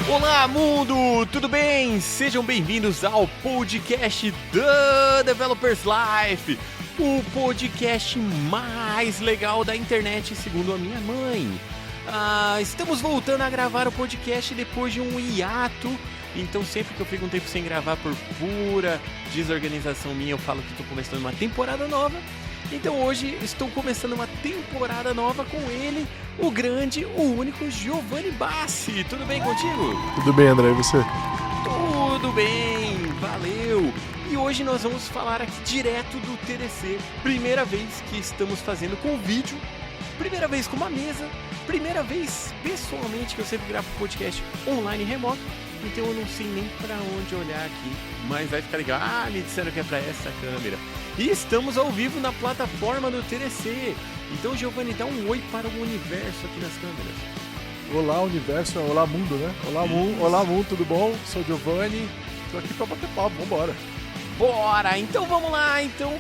Olá, mundo! Tudo bem? Sejam bem-vindos ao podcast The Developers Life, o podcast mais legal da internet, segundo a minha mãe. Estamos voltando a gravar o podcast depois de um hiato, então sempre que eu fico um tempo sem gravar por pura desorganização minha, eu falo que estou começando uma temporada nova. Então hoje estou começando uma temporada nova com ele, o grande, o único Giovanni Bassi. Tudo bem contigo? Tudo bem, André, e você? Tudo bem, valeu! E hoje nós vamos falar aqui direto do TDC. Primeira vez que estamos fazendo com vídeo, primeira vez com uma mesa, primeira vez pessoalmente que eu sempre gravo podcast online remoto. Então eu não sei nem pra onde olhar aqui, mas vai ficar legal. Me disseram que é pra essa câmera. E estamos ao vivo na plataforma do TDC. Então, Giovanni, dá um oi para o universo aqui nas câmeras. Olá, universo, olá, mundo, né? Olá, mundo, tudo bom? Sou o Giovanni, tô aqui pra bater papo, vambora. Bora! Então vamos lá, então,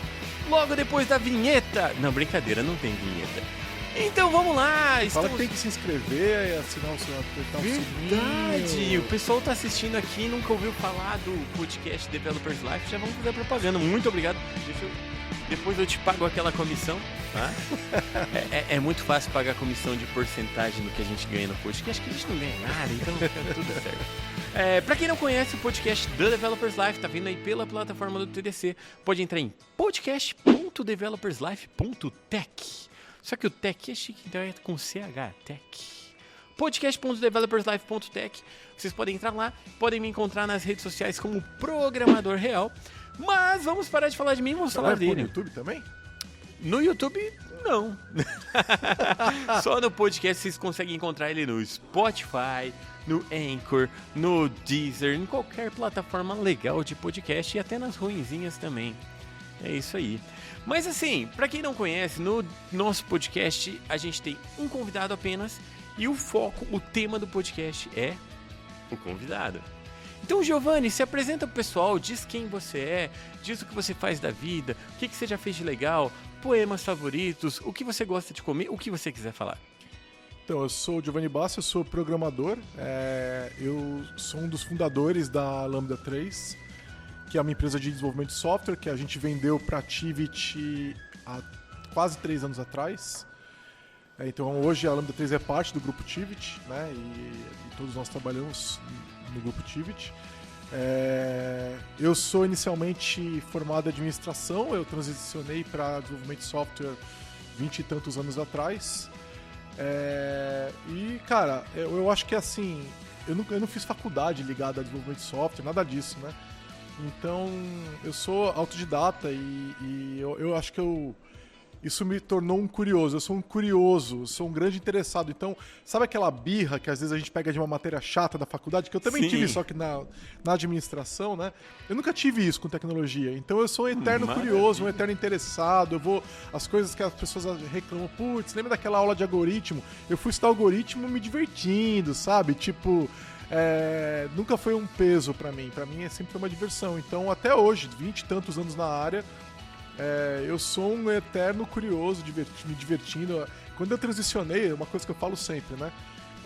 logo depois da vinheta. Não, brincadeira, não tem vinheta. Então vamos lá! Fala que tem que se inscrever e assinar o seu, apertar o Verdade! sininho. O pessoal tá assistindo aqui e nunca ouviu falar do podcast Developers Life, já vamos fazer propaganda. Muito obrigado. Depois eu te pago aquela comissão. Tá? É muito fácil pagar comissão de porcentagem do que a gente ganha no podcast, que a gente não ganha nada, então fica tudo certo. Pra quem não conhece, o podcast The Developers Life tá vindo aí pela plataforma do TDC. Pode entrar em podcast.developerslife.tech. Só que o tech é chique, então é com CH, tech. podcast.developerslife.tech. Vocês podem entrar lá, podem me encontrar nas redes sociais como Programador Real. Mas vamos parar de falar de mim, vamos falar dele. No YouTube também? No YouTube, não. Só no podcast vocês conseguem encontrar ele no Spotify, no Anchor, no Deezer, em qualquer plataforma legal de podcast e até nas ruinzinhas também. É isso aí. Mas assim, pra quem não conhece, no nosso podcast a gente tem um convidado apenas e o foco, o tema do podcast é o convidado. Então, Giovanni, se apresenta pro pessoal, diz quem você é, diz o que você faz da vida, o que você já fez de legal, poemas favoritos, o que você gosta de comer, o que você quiser falar. Então, eu sou o Giovanni Bassi, eu sou programador, eu sou um dos fundadores da Lambda 3, que é uma empresa de desenvolvimento de software que a gente vendeu para a Tivit há quase 3 anos atrás. Então hoje a Lambda 3 é parte do grupo Tivit, né? E todos nós trabalhamos no grupo Tivit. Eu sou inicialmente formado em administração, eu transicionei para desenvolvimento de software 20 e tantos anos atrás. E cara, eu acho que assim, eu não fiz faculdade ligada a desenvolvimento de software, nada disso, né? Então, eu sou autodidata e eu acho que isso me tornou um curioso. Eu sou um curioso, sou um grande interessado. Então, sabe aquela birra que às vezes a gente pega de uma matéria chata da faculdade, que eu também tive, só que na administração, né? Eu nunca tive isso com tecnologia. Então, eu sou um eterno curioso, um eterno interessado. As coisas que as pessoas reclamam, putz, lembra daquela aula de algoritmo? Eu fui estudar algoritmo me divertindo, sabe? Tipo... nunca foi um peso pra mim sempre foi uma diversão. Então até hoje, 20 e tantos anos na área, eu sou um eterno curioso, me divertindo. Quando eu transicionei, é uma coisa que eu falo sempre, né?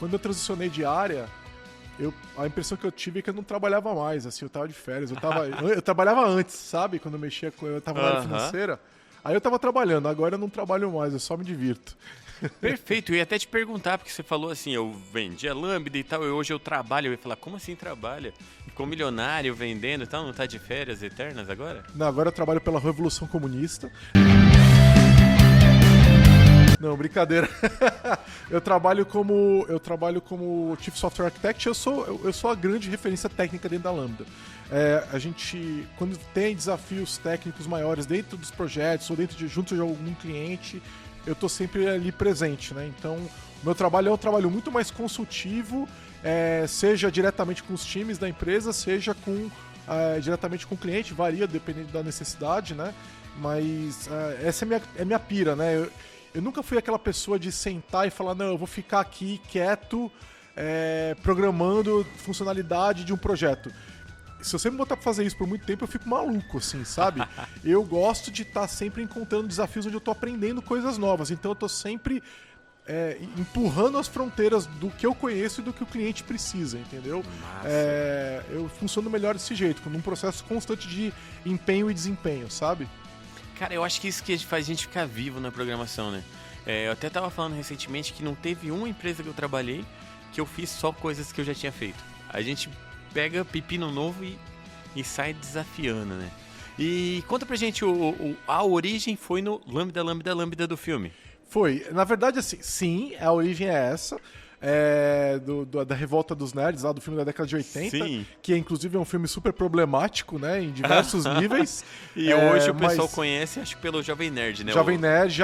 Quando eu transicionei de área, a impressão que eu tive é que eu não trabalhava mais, assim, eu tava de férias, eu trabalhava antes, sabe? Quando eu tava na área financeira, aí eu tava trabalhando, agora eu não trabalho mais, eu só me divirto. Perfeito, eu ia até te perguntar, porque você falou assim, eu vendi a Lambda e tal, e hoje eu trabalho. Eu ia falar, como assim trabalha? Ficou milionário vendendo e tal, não tá de férias eternas agora? Não, agora eu trabalho pela Revolução Comunista. Não, brincadeira. Eu trabalho como Chief Software Architect, eu sou a grande referência técnica dentro da Lambda. A gente, quando tem desafios técnicos maiores dentro dos projetos ou junto de algum cliente, eu estou sempre ali presente, né? Então, meu trabalho é um trabalho muito mais consultivo, seja diretamente com os times da empresa, seja diretamente com o cliente, varia dependendo da necessidade, né? Mas essa é minha pira, né? Eu nunca fui aquela pessoa de sentar e falar, não, eu vou ficar aqui quieto, programando funcionalidade de um projeto. se você me botar pra fazer isso por muito tempo, eu fico maluco, assim, sabe? Eu gosto de estar sempre encontrando desafios onde eu tô aprendendo coisas novas. Então eu tô sempre empurrando as fronteiras do que eu conheço e do que o cliente precisa, entendeu? Eu funciono melhor desse jeito, num processo constante de empenho e desempenho, sabe? Cara, eu acho que isso que faz a gente ficar vivo na programação, né? Eu até tava falando recentemente que não teve uma empresa que eu trabalhei que eu fiz só coisas que eu já tinha feito. A gente pega pepino novo e sai desafiando, né? E conta pra gente, a origem foi no Lambda do filme. Foi. Na verdade, assim, sim, a origem é essa. Da Revolta dos Nerds, lá do filme da década de 80, Sim. que inclusive é um filme super problemático, né, em diversos níveis. E hoje o pessoal conhece, acho que pelo Jovem Nerd, né? O Jovem Nerd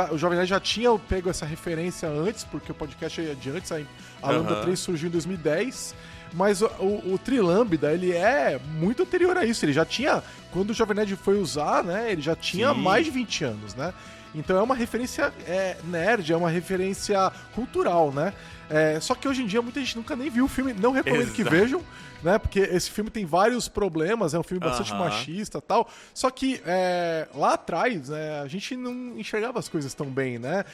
já tinha pego essa referência antes, porque o podcast é de antes, a Lambda 3 surgiu em 2010, mas o Trilambda, ele é muito anterior a isso, ele já tinha, quando o Jovem Nerd foi usar, né, ele já tinha mais de 20 anos, né? Então é uma referência nerd, é uma referência cultural, né? Só que hoje em dia muita gente nunca nem viu o filme, não recomendo que vejam, né? Porque esse filme tem vários problemas, é um filme bastante machista e tal. Só que lá atrás, né, a gente não enxergava as coisas tão bem, né?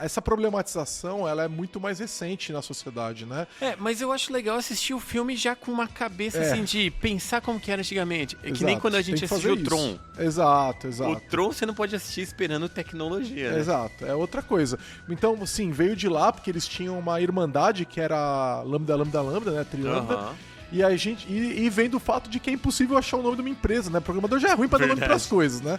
Essa problematização, ela é muito mais recente na sociedade, né? Mas eu acho legal assistir o filme já com uma cabeça assim de pensar como que era antigamente. Que nem quando a gente assistiu o Tron. Exato. O Tron você não pode assistir esperando tecnologia, né? Exato, é outra coisa. Então, assim, veio de lá porque eles tinham uma irmandade que era Lambda, né? Trilambda. E a gente e vem do fato de que é impossível achar o nome de uma empresa, né? O programador já é ruim para dar nome para as coisas, né?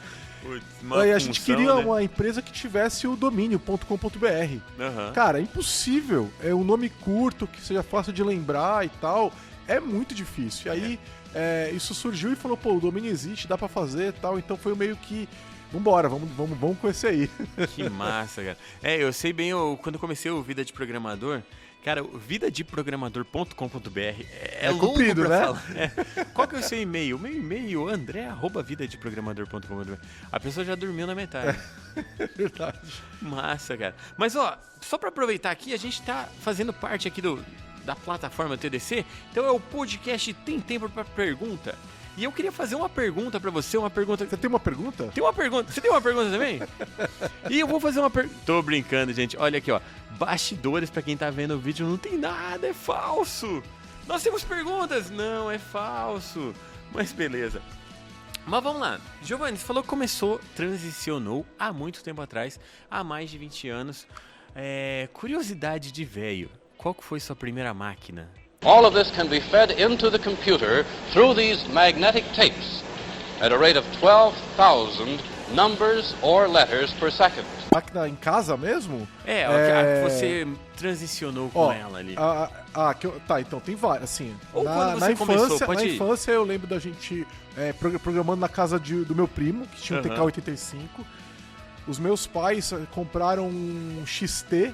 Aí a gente queria uma empresa que tivesse o domínio.com.br. Cara, é impossível. É um nome curto, que seja fácil de lembrar e tal. É muito difícil. E aí isso surgiu e falou, pô, o domínio existe, dá para fazer e tal. Então foi meio que vambora, vamos com esse aí. Que massa, cara. Eu sei bem, quando eu comecei o Vida de Programador, cara, vidadeprogramador.com.br é longo comprido, pra né? falar. Qual que é o seu e-mail? O meu e-mail, andré@vidadeprogramador.com.br. A pessoa já dormiu na metade. Verdade. Massa, cara. Mas, só pra aproveitar aqui, a gente tá fazendo parte aqui da plataforma TDC, então é o podcast Tem Tempo pra Pergunta. E eu queria fazer uma pergunta pra você, uma pergunta... Você tem uma pergunta? Tem uma pergunta. Você tem uma pergunta também? E eu vou fazer uma pergunta... Tô brincando, gente. Olha aqui, bastidores pra quem tá vendo o vídeo, não tem nada, é falso. Nós temos perguntas. Não, é falso. Mas beleza. Mas vamos lá. Giovanni, você falou que transicionou há muito tempo atrás, há mais de 20 anos. Curiosidade de velho. Qual que foi sua primeira máquina? All of this can be fed into the computer through these magnetic tapes at a rate of 12,000 numbers or letters per second. Máquina em casa mesmo? Que você transicionou com ela ali. Então tem várias, assim. Ou quando você começou, na infância eu lembro da gente programando na casa do meu primo, que tinha um TK-85. Os meus pais compraram um XT,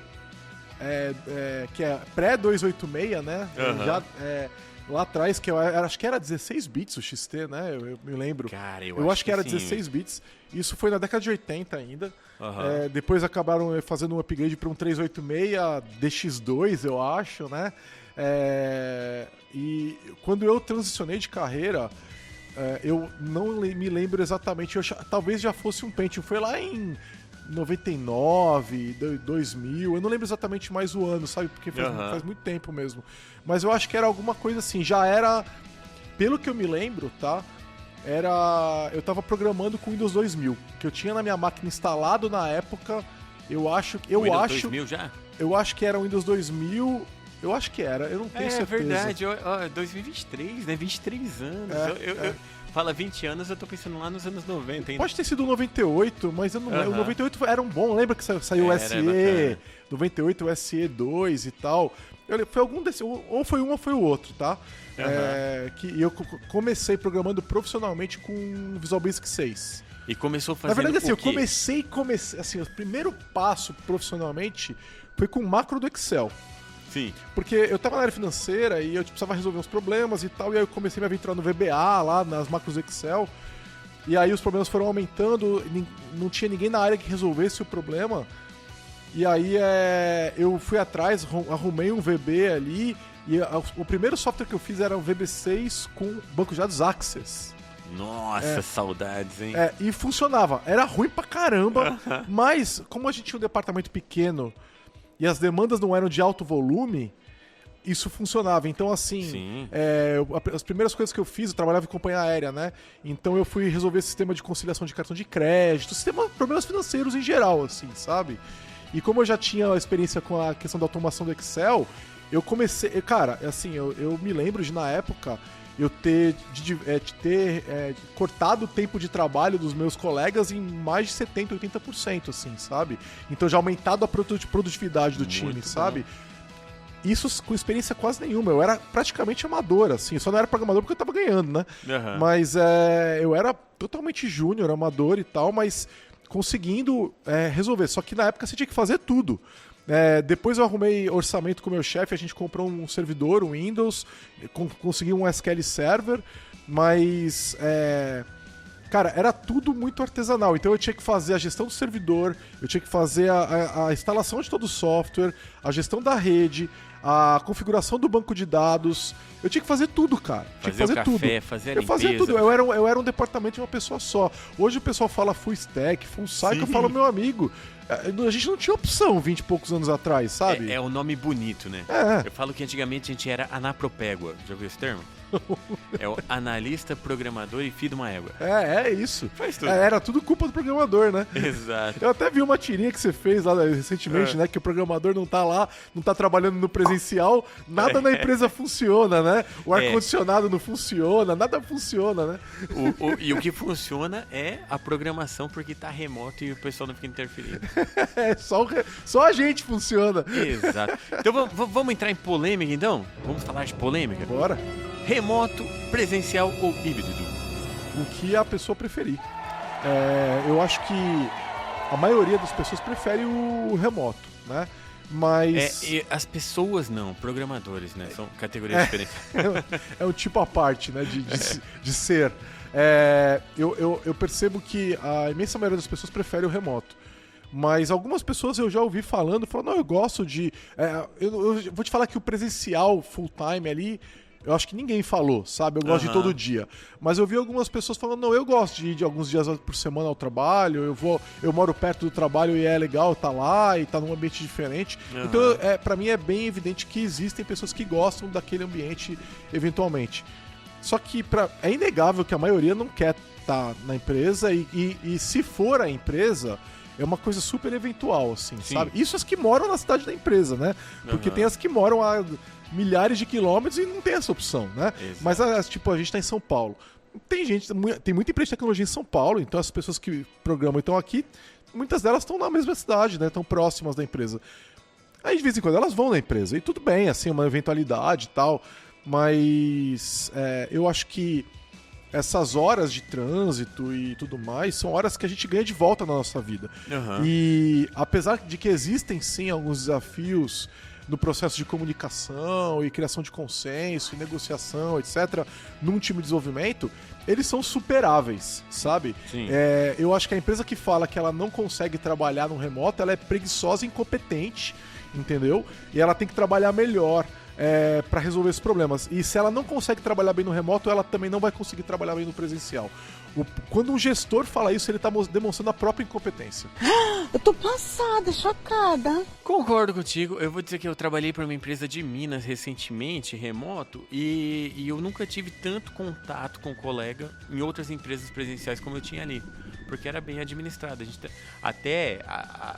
que é pré-286, né? Lá atrás, que acho que era 16 bits o XT, né? Eu me lembro. Cara, eu acho que era 16 bits. Isso foi na década de 80 ainda. Depois acabaram fazendo um upgrade para um 386 DX2, eu acho, né? E quando eu transicionei de carreira, eu não me lembro exatamente. Talvez já fosse um Pentium. Foi lá em 99, 2000, eu não lembro exatamente mais o ano, sabe? Porque faz muito tempo mesmo. Mas eu acho que era alguma coisa assim, já era, pelo que eu me lembro, tá? Eu tava programando com Windows 2000, que eu tinha na minha máquina instalado na época, Windows 2000 já? Eu acho que era o Windows 2000, eu acho que era, eu não tenho certeza. É verdade, 2023, né? 23 anos. Fala 20 anos, eu tô pensando lá nos anos 90 ainda. Pode ter sido o 98, mas eu não lembro. O 98 era um bom, lembra que saiu o SE, 98 o SE2 e tal. Foi algum desses, ou foi um ou foi o outro, tá? Que eu comecei programando profissionalmente com Visual Basic 6. E começou fazendo Na verdade, assim, o quê? eu comecei, assim, o primeiro passo profissionalmente foi com macro do Excel. Sim. Porque eu tava na área financeira e eu precisava resolver uns problemas e tal, e aí eu comecei a me aventurar no VBA, lá nas macros do Excel, e aí os problemas foram aumentando, não tinha ninguém na área que resolvesse o problema, E aí eu fui atrás, arrumei um VB ali, e o primeiro software que eu fiz era o VB6 com banco de dados Access. Nossa, saudades, hein? E funcionava. Era ruim pra caramba, mas como a gente tinha um departamento pequeno e as demandas não eram de alto volume, isso funcionava. Então, assim, as primeiras coisas que eu fiz, eu trabalhava em companhia aérea, né? Então eu fui resolver sistema de conciliação de cartão de crédito, problemas financeiros em geral, assim, sabe? E como eu já tinha experiência com a questão da automação do Excel, eu comecei... Cara, assim, eu me lembro de, na época, eu ter cortado o tempo de trabalho dos meus colegas em mais de 70%, 80%, assim, sabe? Então já aumentado a produtividade do time, Muito sabe? Isso com experiência quase nenhuma. Eu era praticamente amador, assim. Eu só não era programador porque eu tava ganhando, né? Uhum. Mas eu era totalmente júnior, amador e tal, mas conseguindo resolver. Só que na época você tinha que fazer tudo. Depois eu arrumei orçamento com o meu chefe, a gente comprou um servidor, um Windows, consegui um SQL Server, mas... Cara, era tudo muito artesanal, então eu tinha que fazer a gestão do servidor, eu tinha que fazer a instalação de todo o software, a gestão da rede, a configuração do banco de dados, eu tinha que fazer tudo, cara. Tinha que fazer o café, tudo. fazer a Eu limpeza. fazia tudo, eu era um departamento de uma pessoa só. Hoje o pessoal fala full stack, full cycle, eu falo meu amigo. A gente não tinha opção 20 e poucos anos atrás, sabe? É um nome bonito, né? Eu falo que antigamente a gente era anapropégua. Já ouviu esse termo? É o analista, programador e filho de uma égua. É isso. Faz tudo. Era tudo culpa do programador, né? Exato. Eu até vi uma tirinha que você fez lá recentemente, né? Que o programador não tá lá, não tá trabalhando no presencial, nada na empresa funciona, né? O ar-condicionado não funciona, nada funciona, né? E o que funciona é a programação, porque tá remoto e o pessoal não fica interferindo. Só a gente funciona. Exato. Então vamos entrar em polêmica, então? Vamos falar de polêmica? Bora. Remoto, presencial ou híbrido? O que a pessoa preferir. Eu acho que a maioria das pessoas prefere o remoto, né? Mas... E as pessoas não, programadores, né? São categorias diferentes. É um tipo à parte, né? De ser. Eu percebo que a imensa maioria das pessoas prefere o remoto. Mas algumas pessoas eu já ouvi falando, não, eu gosto de... eu vou te falar que o presencial full time ali... Eu acho que ninguém falou, sabe? Eu gosto de todo dia. Mas eu vi algumas pessoas falando, não, eu gosto de ir de alguns dias por semana ao trabalho, eu moro perto do trabalho e é legal estar lá e estar num ambiente diferente. Então, pra mim é bem evidente que existem pessoas que gostam daquele ambiente eventualmente. Só que é inegável que a maioria não quer estar na empresa e se for a empresa... É uma coisa super eventual, assim, sabe? Isso as que moram na cidade da empresa, né? Porque tem as que moram a milhares de quilômetros e não tem essa opção, né? Exato. Mas, tipo, a gente tá em São Paulo. Tem muita empresa de tecnologia em São Paulo, então as pessoas que programam estão aqui, muitas delas estão na mesma cidade, né? Estão próximas da empresa. Aí, de vez em quando, elas vão na empresa. E tudo bem, assim, uma eventualidade e tal. Mas eu acho que essas horas de trânsito e tudo mais são horas que a gente ganha de volta na nossa vida. E apesar de que existem sim alguns desafios no processo de comunicação e criação de consenso, e negociação, etc., num time de desenvolvimento, eles são superáveis, sabe? Eu acho que a empresa que fala que ela não consegue trabalhar no remoto, ela é preguiçosa e incompetente, entendeu? E ela tem que trabalhar melhor. Para resolver esses problemas. E se ela não consegue trabalhar bem no remoto, ela também não vai conseguir trabalhar bem no presencial. Quando um gestor fala isso, ele está demonstrando a própria incompetência. Eu tô passada, chocada. Concordo contigo. Eu vou dizer que eu trabalhei para uma empresa de Minas recentemente, remoto, e eu nunca tive tanto contato com colega em outras empresas presenciais como eu tinha ali. Porque era bem administrado. A gente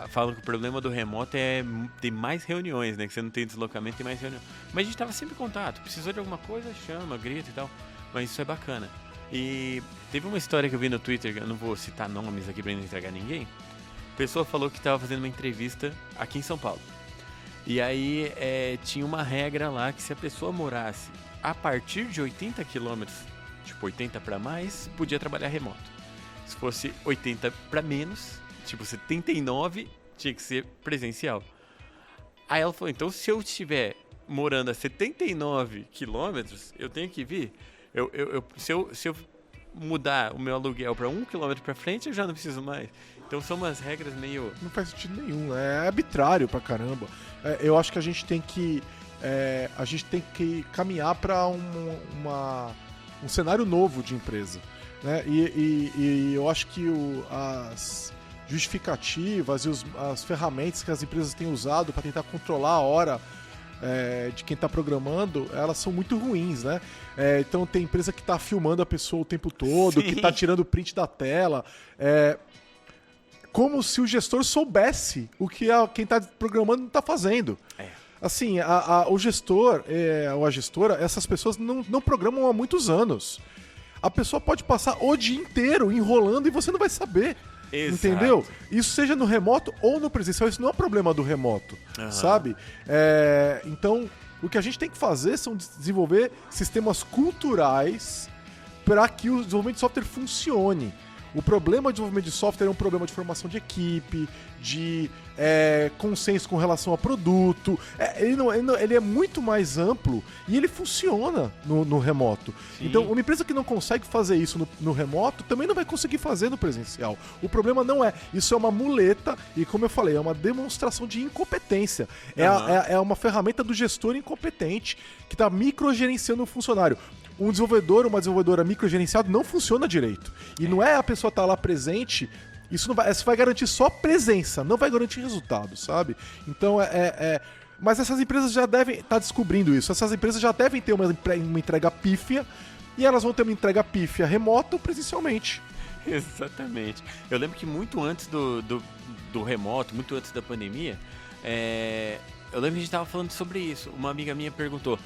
falam que o problema do remoto é ter mais reuniões, né? Que você não tem deslocamento, tem mais reuniões. Mas a gente tava sempre em contato. Precisou de alguma coisa, chama, grita e tal. Mas isso é bacana. E teve uma história que eu vi no Twitter, eu não vou citar nomes aqui pra não entregar ninguém. A pessoa falou que tava fazendo uma entrevista aqui em São Paulo. E aí tinha uma regra lá que se a pessoa morasse a partir de 80 quilômetros, tipo 80 para mais, podia trabalhar remoto. Se fosse 80 para menos, tipo 79, tinha que ser presencial. Aí ela falou, então se eu estiver morando a 79 quilômetros, eu tenho que vir. Se eu mudar o meu aluguel para 1 quilômetro para frente, eu já não preciso mais. Então são umas regras meio... Não faz sentido nenhum, é arbitrário pra caramba. Eu acho que a gente tem que caminhar para um cenário novo de empresa, né? E eu acho que as justificativas e as ferramentas que as empresas têm usado para tentar controlar a hora de quem está programando, elas são muito ruins, né? Então tem empresa que está filmando a pessoa o tempo todo, que está tirando print da tela, como se o gestor soubesse o que quem está programando não está fazendo. Assim, o gestor ou a gestora, essas pessoas não programam há muitos anos. A pessoa pode passar o dia inteiro enrolando e você não vai saber. Exato. Entendeu? Isso seja no remoto ou no presencial, isso não é um problema do remoto, sabe? Então, o que a gente tem que fazer são desenvolver sistemas culturais para que o desenvolvimento de software funcione. O problema de desenvolvimento de software é um problema de formação de equipe, de consenso com relação a produto. Ele é muito mais amplo e ele funciona no remoto. Sim. Então, uma empresa que não consegue fazer isso no remoto também não vai conseguir fazer no presencial. O problema não isso é uma muleta e, como eu falei, é uma demonstração de incompetência. É uma ferramenta do gestor incompetente que está microgerenciando o funcionário. Um desenvolvedor, uma desenvolvedora microgerenciada não funciona direito. E não é a pessoa estar lá presente, isso vai garantir só presença, não vai garantir resultado, sabe? Então mas essas empresas já devem estar descobrindo isso. Essas empresas já devem ter uma entrega pífia e elas vão ter uma entrega pífia remota ou presencialmente. Exatamente. Eu lembro que muito antes do remoto, muito antes da pandemia, eu lembro que a gente estava falando sobre isso. Uma amiga minha perguntou,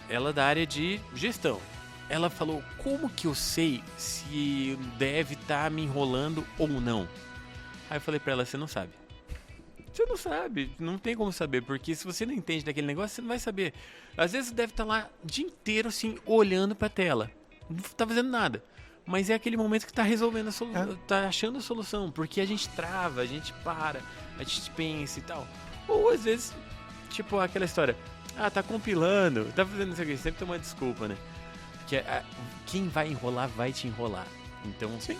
ela da área de gestão. Ela falou, como que eu sei se deve estar me enrolando ou não? Aí eu falei pra ela, você não sabe. Você não sabe, não tem como saber, porque se você não entende daquele negócio, você não vai saber. Às vezes deve estar lá o dia inteiro, assim, olhando pra tela. Não tá fazendo nada. Mas é aquele momento que tá resolvendo tá achando a solução, porque a gente trava, a gente para, a gente pensa e tal. Ou às vezes, tipo aquela história, tá compilando, tá fazendo isso aqui, sempre tem uma desculpa, né? Que quem vai enrolar, vai te enrolar. Então, sim.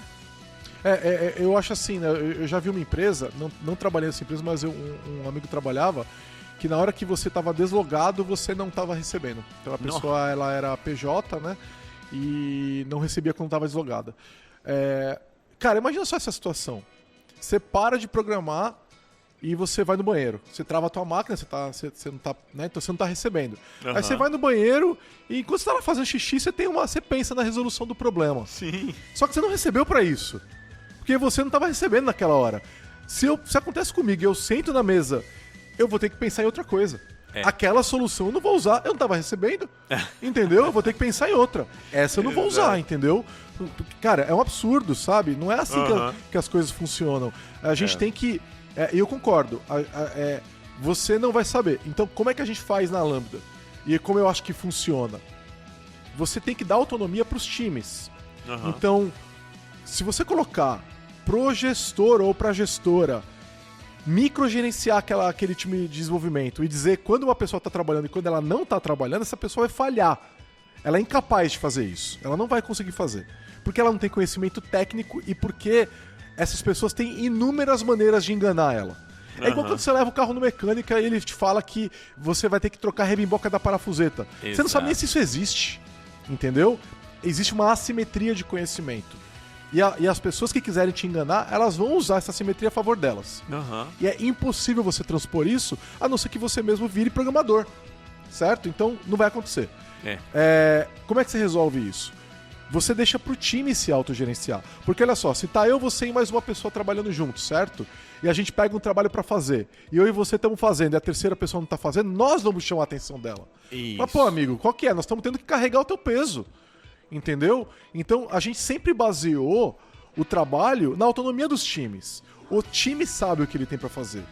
Eu acho assim, né? Eu já vi uma empresa, não trabalhei nessa empresa, mas um amigo trabalhava, que na hora que você estava deslogado, você não estava recebendo. Então a pessoa, ela era PJ, né? E não recebia quando estava deslogada. Cara, imagina só essa situação. Você para de programar e você vai no banheiro. Você trava a tua máquina, você não tá, né? Então você não tá recebendo. Aí você vai no banheiro e enquanto você tá lá fazendo xixi, você pensa na resolução do problema. Sim. Só que você não recebeu pra isso. Porque você não tava recebendo naquela hora. Se acontece comigo e eu sento na mesa, eu vou ter que pensar em outra coisa. Aquela solução eu não vou usar, eu não tava recebendo. Entendeu? Eu vou ter que pensar em outra. Essa eu não vou usar, entendeu? Cara, é um absurdo, sabe? Não é assim que as coisas funcionam. A gente tem que... eu concordo. Você não vai saber. Então, como é que a gente faz na Lambda? E como eu acho que funciona? Você tem que dar autonomia para os times. Então, se você colocar pro gestor ou pra gestora microgerenciar aquele time de desenvolvimento e dizer quando uma pessoa está trabalhando e quando ela não está trabalhando, essa pessoa vai falhar. Ela é incapaz de fazer isso. Ela não vai conseguir fazer. Porque ela não tem conhecimento técnico e porque essas pessoas têm inúmeras maneiras de enganar ela. É igual quando você leva o carro no mecânico e ele te fala que você vai ter que trocar a rebimboca da parafuseta. Exato. Você não sabe nem se isso existe. Entendeu? Existe uma assimetria de conhecimento. E as pessoas que quiserem te enganar, elas vão usar essa assimetria a favor delas. E é impossível você transpor isso, a não ser que você mesmo vire programador. Certo? Então, não vai acontecer. Como é que você resolve isso? Você deixa pro time se autogerenciar. Porque olha só, se tá eu, você e mais uma pessoa trabalhando juntos, certo? E a gente pega um trabalho pra fazer, e eu e você estamos fazendo, e a terceira pessoa não tá fazendo, nós vamos chamar a atenção dela. Isso. Mas, pô, amigo, qual que é? Nós estamos tendo que carregar o teu peso. Entendeu? Então, a gente sempre baseou o trabalho na autonomia dos times. O time sabe o que ele tem pra fazer.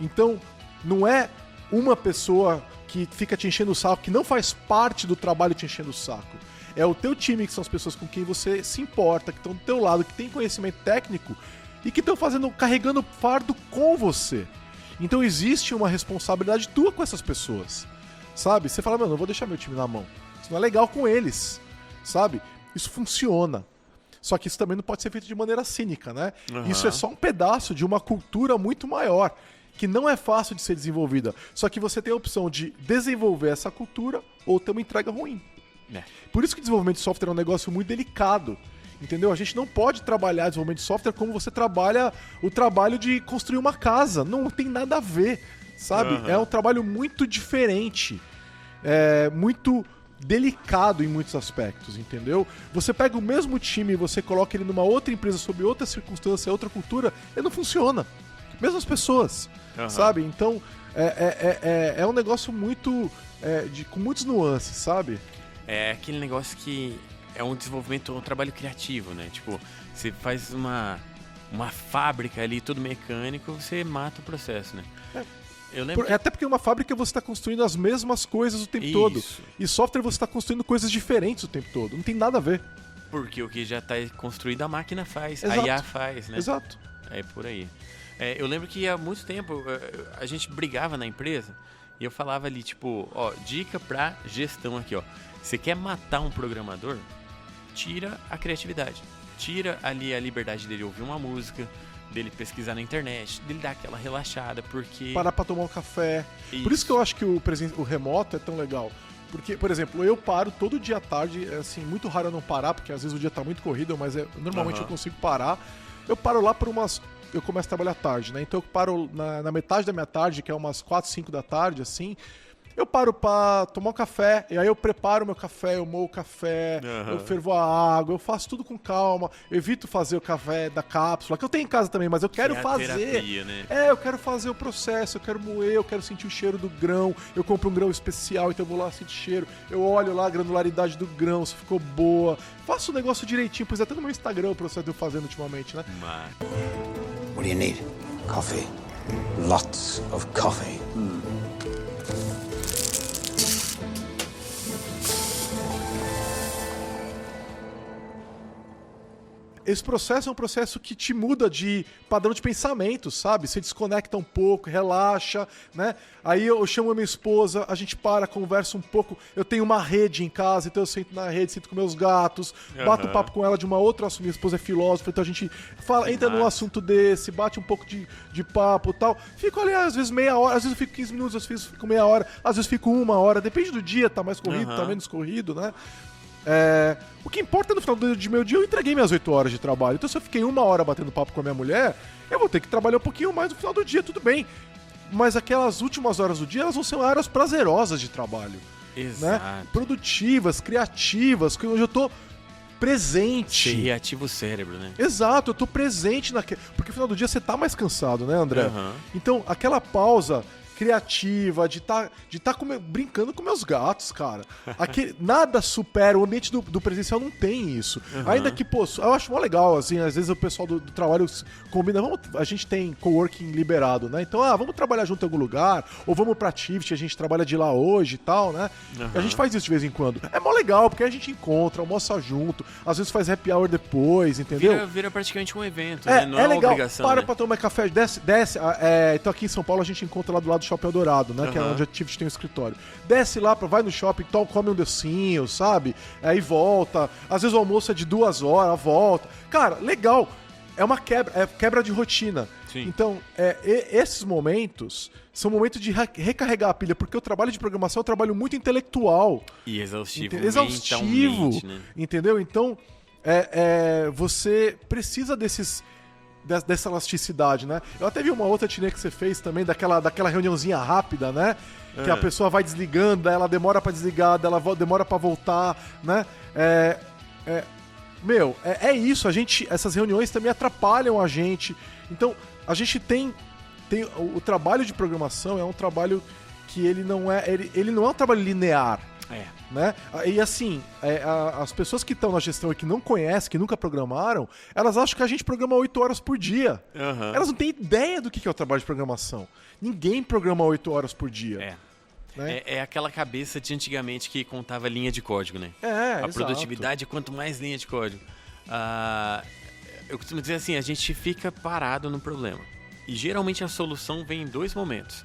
Então, não é uma pessoa que fica te enchendo o saco, que não faz parte do trabalho te enchendo o saco. É o teu time, que são as pessoas com quem você se importa, que estão do teu lado, que tem conhecimento técnico e que estão carregando fardo com você. Então existe uma responsabilidade tua com essas pessoas, sabe? Você fala, não vou deixar meu time na mão. Isso não é legal com eles, sabe? Isso funciona. Só que isso também não pode ser feito de maneira cínica, né? Uhum. Isso é só um pedaço de uma cultura muito maior, que não é fácil de ser desenvolvida. Só que você tem a opção de desenvolver essa cultura ou ter uma entrega ruim. É. Por isso que o desenvolvimento de software é um negócio muito delicado. Entendeu? A gente não pode trabalhar desenvolvimento de software como você trabalha o trabalho de construir uma casa. Não tem nada a ver, sabe? Uhum. É um trabalho muito diferente. Muito delicado em muitos aspectos, entendeu? Você pega o mesmo time e você coloca ele numa outra empresa sob outra circunstância, outra cultura, ele não funciona. Mesmas pessoas, sabe? Então, é um negócio muito... com muitos nuances, sabe? É aquele negócio que é um desenvolvimento, um trabalho criativo, né? Tipo, você faz uma fábrica ali, tudo mecânico, você mata o processo, né? Eu lembro Até porque numa fábrica você está construindo as mesmas coisas o tempo todo. E software você está construindo coisas diferentes o tempo todo. Não tem nada a ver. Porque o que já está construído a máquina faz, Exato. a IA faz, né? Exato. É por aí. Eu lembro que há muito tempo a gente brigava na empresa e eu falava ali, tipo, ó, dica pra gestão aqui, ó. Você quer matar um programador? Tira a criatividade. Tira ali a liberdade dele ouvir uma música, dele pesquisar na internet, dele dar aquela relaxada, porque... Parar pra tomar um café. Por isso que eu acho que o remoto é tão legal. Porque, por exemplo, eu paro todo dia à tarde, assim, muito raro eu não parar, porque às vezes o dia tá muito corrido, mas normalmente eu consigo parar. Eu paro lá por eu começo a trabalhar tarde, né? Então eu paro na metade da minha tarde, que é umas 4, 5 da tarde, assim. Eu paro pra tomar um café, e aí eu preparo meu café, eu moo o café, eu fervo a água, eu faço tudo com calma, eu evito fazer o café da cápsula, que eu tenho em casa também, mas eu quero fazer. Terapia, né? Eu quero fazer o processo, eu quero moer, eu quero sentir o cheiro do grão, eu compro um grão especial, então eu vou lá sentir cheiro, eu olho lá a granularidade do grão, se ficou boa, faço o negócio direitinho, pois até no meu Instagram o processo que eu fazendo ultimamente, né? What do you need? Coffee. Lots of coffee. Esse processo é um processo que te muda de padrão de pensamento, sabe? Você desconecta um pouco, relaxa, né? Aí eu chamo a minha esposa, a gente conversa um pouco. Eu tenho uma rede em casa, então eu sento na rede, sinto com meus gatos, bato papo com ela de uma outra assunto. Minha esposa é filósofa, então a gente entra num assunto desse, bate um pouco de papo e tal. Fico ali, às vezes meia hora, às vezes eu fico 15 minutos, às vezes eu fico meia hora, às vezes eu fico 1 hora, depende do dia, tá mais corrido, tá menos corrido, né? O que importa no final de meu dia, eu entreguei minhas 8 horas de trabalho. Então se eu fiquei 1 hora batendo papo com a minha mulher, eu vou ter que trabalhar um pouquinho mais no final do dia, tudo bem. Mas aquelas últimas horas do dia, elas vão ser horas prazerosas de trabalho. Exato. Né? Produtivas, criativas, onde eu tô presente. Você reativa o cérebro, né? Exato, eu tô presente porque no final do dia você tá mais cansado, né, André? Então, aquela pausa criativa, de tá brincando com meus gatos, cara. Nada supera, o ambiente do presencial não tem isso. Ainda que, pô, eu acho mó legal, assim, às vezes o pessoal do trabalho combina, a gente tem coworking liberado, né? Então, vamos trabalhar junto em algum lugar, ou vamos pra Activity, a gente trabalha de lá hoje e tal, né? A gente faz isso de vez em quando. É mó legal, porque a gente encontra, almoça junto, às vezes faz happy hour depois, entendeu? Vira praticamente um evento, né? Não é uma legal. obrigação, Para né? pra tomar café, desce. Então aqui em São Paulo a gente encontra lá do lado do Shopping Eldorado, né? Que é onde a Activity tem o escritório. Desce lá, vai no shopping, come um docinho, sabe? Aí volta. Às vezes o almoço é de 2 horas, volta. Cara, legal. É uma quebra de rotina. Sim. Então, esses momentos são momentos de recarregar a pilha, porque o trabalho de programação é um trabalho muito intelectual. E exaustivo. Exaustivo, né? entendeu? Então, você precisa dessa elasticidade, né? Eu até vi uma outra trilha que você fez também, daquela reuniãozinha rápida, né? Que a pessoa vai desligando, daí ela demora pra desligar, daí ela demora pra voltar, né? É isso, essas reuniões também atrapalham a gente. Então, a gente tem o trabalho de programação é um trabalho que ele não é um trabalho linear. Né? E assim, as pessoas que estão na gestão e que não conhecem, que nunca programaram, elas acham que a gente programa 8 horas por dia. Elas não têm ideia do que é o trabalho de programação. Ninguém programa 8 horas por dia. Né? É aquela cabeça de antigamente que contava linha de código, né? A exato. produtividade é quanto mais linha de código. Eu costumo dizer assim, a gente fica parado no problema. E geralmente a solução vem em 2 momentos.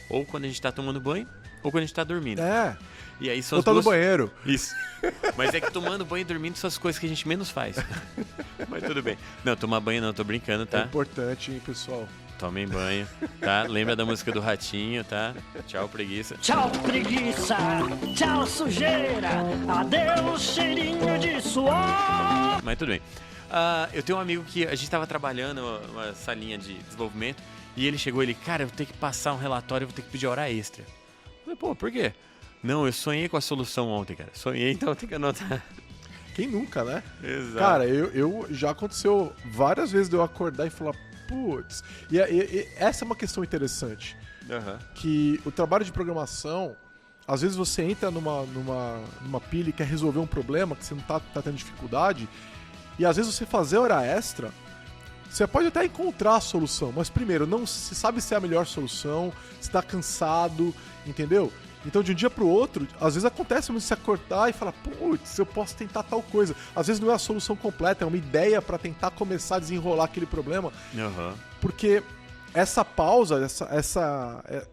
Ou quando a gente está tomando banho, ou quando a gente está dormindo. E aí são Ou as tá no duas... banheiro. Isso. Mas é que tomando banho e dormindo são as coisas que a gente menos faz. Mas tudo bem. Não, tomar banho não, tô brincando, É tá? importante, hein, pessoal. Tomem banho, tá? Lembra da música do Ratinho, tá? Tchau, preguiça. Tchau, preguiça. Tchau, sujeira. Adeus, cheirinho de suor. Mas tudo bem. Eu tenho um amigo que a gente tava trabalhando uma salinha de desenvolvimento e ele chegou cara, eu vou ter que passar um relatório, eu vou ter que pedir hora extra. Eu falei, pô, por quê? Não, eu sonhei com a solução ontem, cara. Sonhei, então eu tenho que anotar. Quem nunca, né? Exato. Cara, eu já aconteceu várias vezes de eu acordar e falar, putz. E essa é uma questão interessante. Que o trabalho de programação, às vezes você entra numa pilha e quer resolver um problema que você não tá tendo dificuldade, e às vezes você fazer hora extra, você pode até encontrar a solução, mas primeiro, não se sabe se é a melhor solução, se tá cansado, entendeu? Então, de um dia pro outro, às vezes acontece você acordar e falar, putz, eu posso tentar tal coisa. Às vezes não é a solução completa, é uma ideia pra tentar começar a desenrolar aquele problema. Porque essa pausa,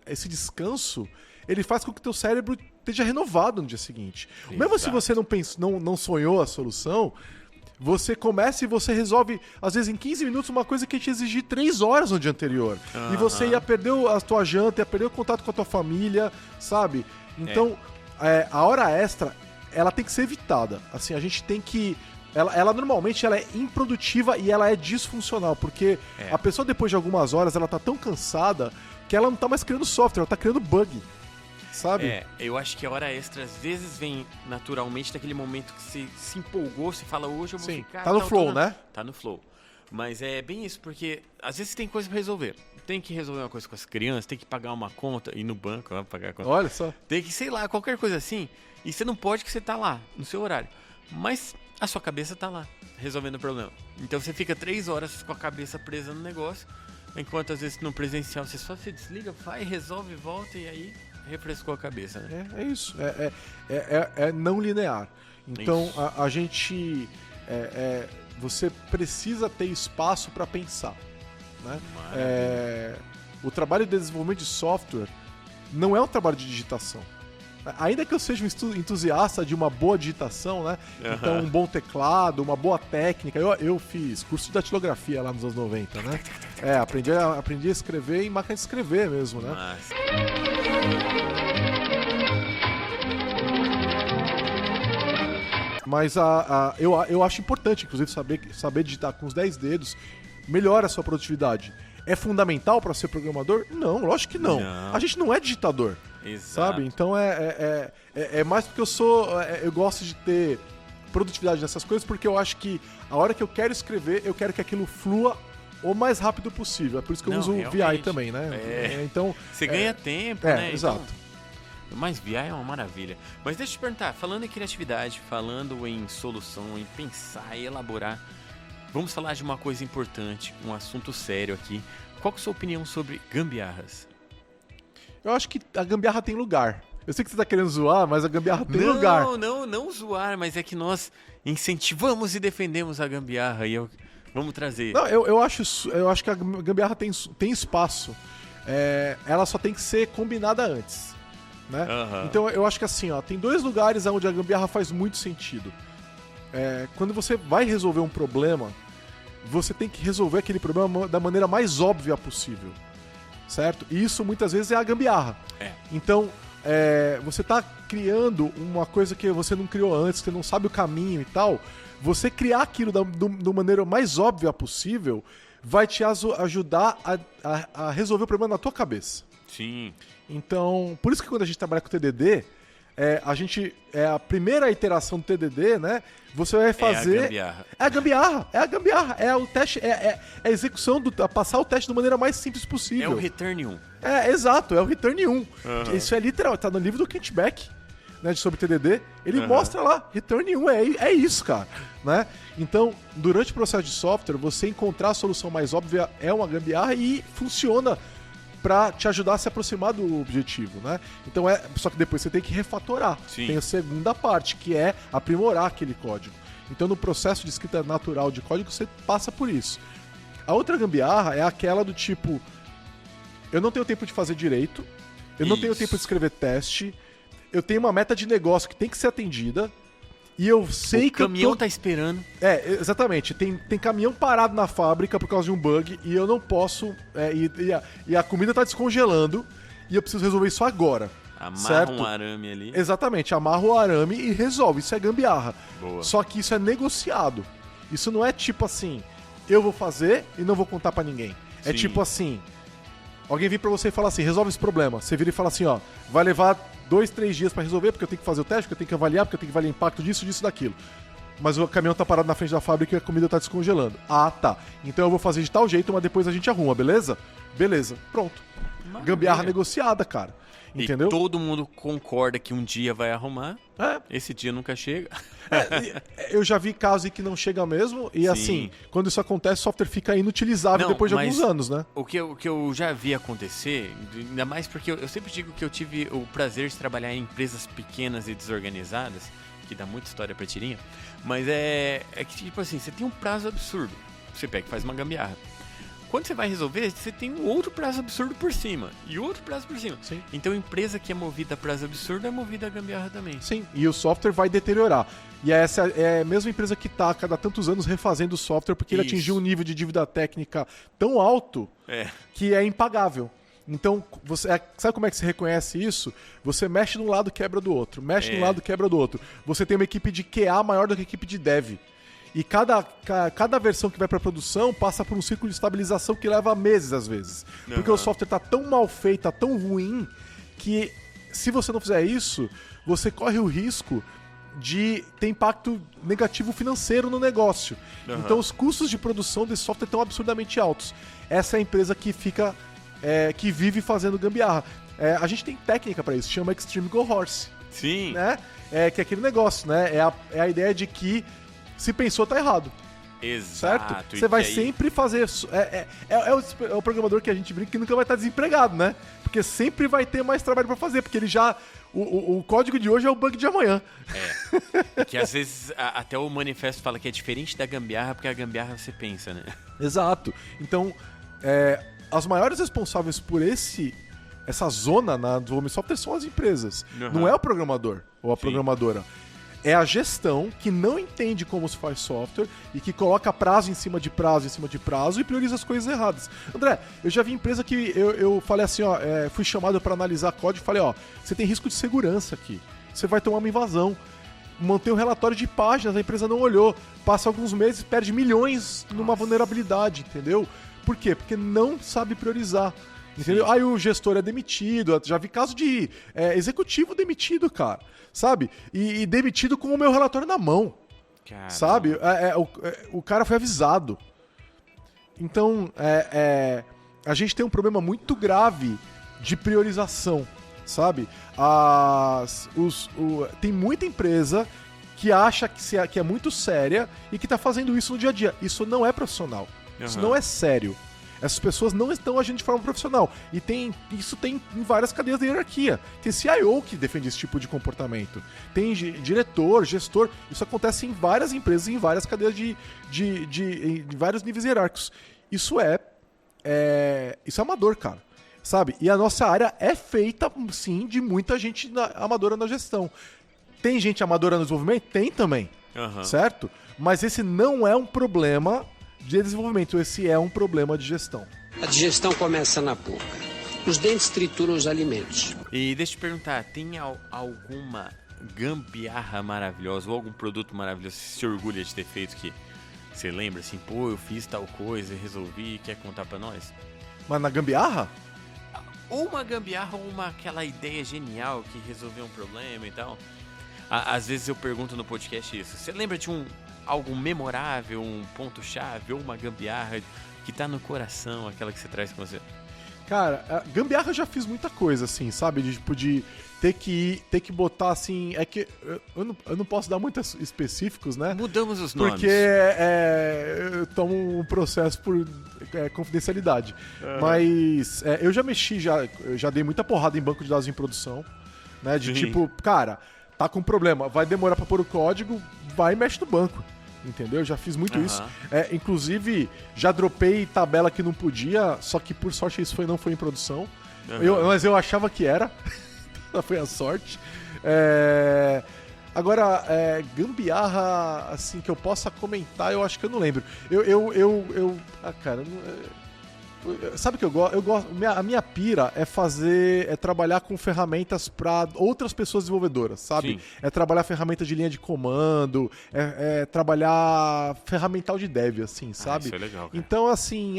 esse descanso, ele faz com que o teu cérebro esteja renovado no dia seguinte. Exato. Mesmo se você não sonhou a solução, você começa e você resolve, às vezes em 15 minutos, uma coisa que te exigir 3 horas no dia anterior. E você ia perder a tua janta, ia perder o contato com a tua família, sabe? Então, a hora extra, ela tem que ser evitada. Assim, a gente tem que... Ela normalmente ela é improdutiva e ela é disfuncional, porque a pessoa, depois de algumas horas, ela tá tão cansada que ela não tá mais criando software, ela tá criando bug. Sabe? Eu acho que a hora extra às vezes vem naturalmente daquele momento que você se empolgou, você fala, hoje eu vou ficar... Tá no flow, né? Tá no flow. Mas é bem isso, porque às vezes tem coisa pra resolver. Tem que resolver uma coisa com as crianças, tem que pagar uma conta, ir no banco, pagar a conta. Olha só. Tem que, sei lá, qualquer coisa assim. E você não pode que você tá lá, no seu horário. Mas a sua cabeça tá lá, resolvendo o problema. Então você fica 3 horas com a cabeça presa no negócio, enquanto às vezes no presencial você só se desliga, vai, resolve, volta e aí... refrescou a cabeça, né? É isso. É não linear. Então, a gente... você precisa ter espaço para pensar. Né? O trabalho de desenvolvimento de software não é um trabalho de digitação. Ainda que eu seja um entusiasta de uma boa digitação, né? Então, um bom teclado, uma boa técnica. Eu fiz curso de datilografia lá nos anos 90, né? Aprendi a escrever em máquina de escrever mesmo, né? Mas eu acho importante, inclusive, saber digitar com os 10 dedos melhora a sua produtividade. É fundamental para ser programador? Não, lógico que não. A gente não é digitador. Exato. Sabe? Então é mais porque eu gosto de ter produtividade nessas coisas, porque eu acho que a hora que eu quero escrever, eu quero que aquilo flua o mais rápido possível. É por isso que eu uso o VI também, né? Então, você ganha tempo, né? Exato. Então, mas VI é uma maravilha. Mas deixa eu te perguntar, falando em criatividade, falando em solução, em pensar e elaborar, vamos falar de uma coisa importante, um assunto sério aqui. Qual que é a sua opinião sobre gambiarras? Eu acho que a gambiarra tem lugar. Eu sei que você tá querendo zoar, mas a gambiarra tem lugar. Não zoar, mas é que nós incentivamos e defendemos a gambiarra e vamos trazer. Não, eu acho que a gambiarra tem espaço. Ela só tem que ser combinada antes, né? Então eu acho que assim, tem 2 lugares onde a gambiarra faz muito sentido. Quando você vai resolver um problema, você tem que resolver aquele problema da maneira mais óbvia possível. Certo? E isso muitas vezes é a gambiarra. Então, você tá criando uma coisa que você não criou antes, que você não sabe o caminho e tal. Você criar aquilo da maneira mais óbvia possível vai te ajudar a resolver o problema na tua cabeça. Sim. Então, por isso que quando a gente trabalha com TDD, a primeira iteração do TDD, né? Você vai fazer... É a gambiarra. É o teste, a execução, passar o teste da maneira mais simples possível. É o Return 1. Exato, é o Return 1. Isso é literal, tá no livro do Kent Beck, né, sobre TDD. Ele mostra lá, Return 1, é isso, cara. Né? Então, durante o processo de software, você encontrar a solução mais óbvia é uma gambiarra e funciona para te ajudar a se aproximar do objetivo, né? Então só que depois você tem que refatorar. Sim. Tem a segunda parte, que é aprimorar aquele código. Então no processo de escrita natural de código você passa por isso. A outra gambiarra é aquela do tipo, eu não tenho tempo de fazer direito, eu não tenho tempo de escrever teste, eu tenho uma meta de negócio que tem que ser atendida e eu sei O que caminhão tá esperando. Exatamente. Tem caminhão parado na fábrica por causa de um bug e eu não posso... e a comida tá descongelando e eu preciso resolver isso agora. Amarra certo? um arame ali. Exatamente. Amarra o arame e resolve. Isso é gambiarra. Boa. Só que isso é negociado. Isso não é tipo assim, eu vou fazer e não vou contar pra ninguém. É Sim. tipo assim, alguém vir pra você e falar assim, resolve esse problema. Você vira e fala assim, ó, vai levar 2, 3 dias pra resolver, porque eu tenho que fazer o teste, porque eu tenho que avaliar, porque eu tenho que avaliar o impacto disso, daquilo. Mas o caminhão tá parado na frente da fábrica e a comida tá descongelando. Ah, tá. Então eu vou fazer de tal jeito, mas depois a gente arruma, beleza? Beleza. Pronto. Maravilha. Gambiarra negociada, cara. Entendeu? E todo mundo concorda que um dia vai arrumar. É. Esse dia nunca chega. Eu já vi casos em que não chega mesmo, e Sim. assim, quando isso acontece, o software fica inutilizável Não, depois de mas alguns anos, né? O que eu já vi acontecer, ainda mais porque eu sempre digo que eu tive o prazer de trabalhar em empresas pequenas e desorganizadas, que dá muita história pra tirinha, mas é que, tipo assim, você tem um prazo absurdo. Você pega e faz uma gambiarra. Quando você vai resolver, você tem um outro prazo absurdo por cima. E outro prazo por cima. Sim. Então, empresa que é movida a prazo absurdo é movida a gambiarra também. Sim, e o software vai deteriorar. E essa é a mesma empresa que tá a cada tantos anos refazendo o software porque ele Isso. atingiu um nível de dívida técnica tão alto É. que é impagável. Então, sabe como é que se reconhece isso? Você mexe de um lado, quebra do outro. Mexe de um lado, quebra do outro. Você tem uma equipe de QA maior do que a equipe de dev. E cada versão que vai para produção passa por um ciclo de estabilização que leva meses, às vezes. Porque o software tá tão mal feito, tá tão ruim, que se você não fizer isso, você corre o risco de ter impacto negativo financeiro no negócio. Então os custos de produção desse software estão absurdamente altos. Essa é a empresa que fica... que vive fazendo gambiarra. A gente tem técnica para isso, chama Extreme Go Horse. Sim. Né? Que é aquele negócio, né? É a ideia de que se pensou, tá errado. Exato. Certo? Você vai sempre fazer... É o programador que a gente brinca que nunca vai estar desempregado, né? Porque sempre vai ter mais trabalho pra fazer, porque ele já... O código de hoje é o bug de amanhã. Que às vezes até o manifesto fala que é diferente da gambiarra, porque a gambiarra você pensa, né? Exato. Então, as maiores responsáveis por essa zona na desenvolvimento de software são as empresas. Não é o programador ou a programadora. É a gestão que não entende como se faz software e que coloca prazo em cima de prazo e prioriza as coisas erradas. André, eu já vi empresa que eu falei assim, ó, fui chamado para analisar código e falei, ó, você tem risco de segurança aqui. Você vai tomar uma invasão. Mantém um relatório de páginas, a empresa não olhou. Passa alguns meses, perde milhões numa vulnerabilidade, entendeu? Por quê? Porque não sabe priorizar. Entendeu? Aí o gestor é demitido, já vi caso de executivo demitido, cara, sabe? E demitido com o meu relatório na mão, Caramba. sabe? O cara foi avisado. Então, a gente tem um problema muito grave de priorização, sabe? Tem muita empresa que acha que é muito séria e que tá fazendo isso no dia a dia. Isso não é profissional, isso não é sério. Essas pessoas não estão agindo de forma profissional. E isso tem em várias cadeias de hierarquia. Tem CIO que defende esse tipo de comportamento. Tem diretor, gestor. Isso acontece em várias empresas, em várias cadeias em vários níveis hierárquicos. Isso é amador, cara. Sabe? E a nossa área é feita, sim, de muita gente amadora na gestão. Tem gente amadora no desenvolvimento? Tem também. Certo? Mas esse não é um problema de desenvolvimento, esse é um problema de gestão. A digestão começa na boca. Os dentes trituram os alimentos. E deixa eu te perguntar, tem alguma gambiarra maravilhosa ou algum produto maravilhoso que você se orgulha de ter feito que você lembra assim, pô, eu fiz tal coisa e resolvi, quer contar pra nós? Mas na gambiarra? Ou uma gambiarra ou aquela ideia genial que resolveu um problema e tal. Às vezes eu pergunto no podcast isso, você lembra de algo memorável, um ponto-chave ou uma gambiarra que tá no coração, aquela que você traz com você? Cara, gambiarra eu já fiz muita coisa, assim, sabe? De ter que botar, assim... É que eu não posso dar muitos específicos, né? Mudamos os nomes. Porque eu tomo um processo por confidencialidade. Mas eu já mexi, eu já dei muita porrada em banco de dados em produção, né? De tipo, cara, tá com problema, vai demorar pra pôr o código, vai e mexe no banco. Entendeu? Eu já fiz muito isso. Inclusive, já dropei tabela que não podia, só que por sorte isso não foi em produção. Mas eu achava que era. Foi a sorte. Agora, gambiarra, assim, que eu possa comentar, eu acho que eu não lembro. Cara, sabe o que eu gosto? A minha pira é trabalhar com ferramentas para outras pessoas desenvolvedoras, sabe? Sim. É trabalhar ferramentas de linha de comando, trabalhar ferramental de dev, assim, sabe? Isso é legal, cara. Então, assim,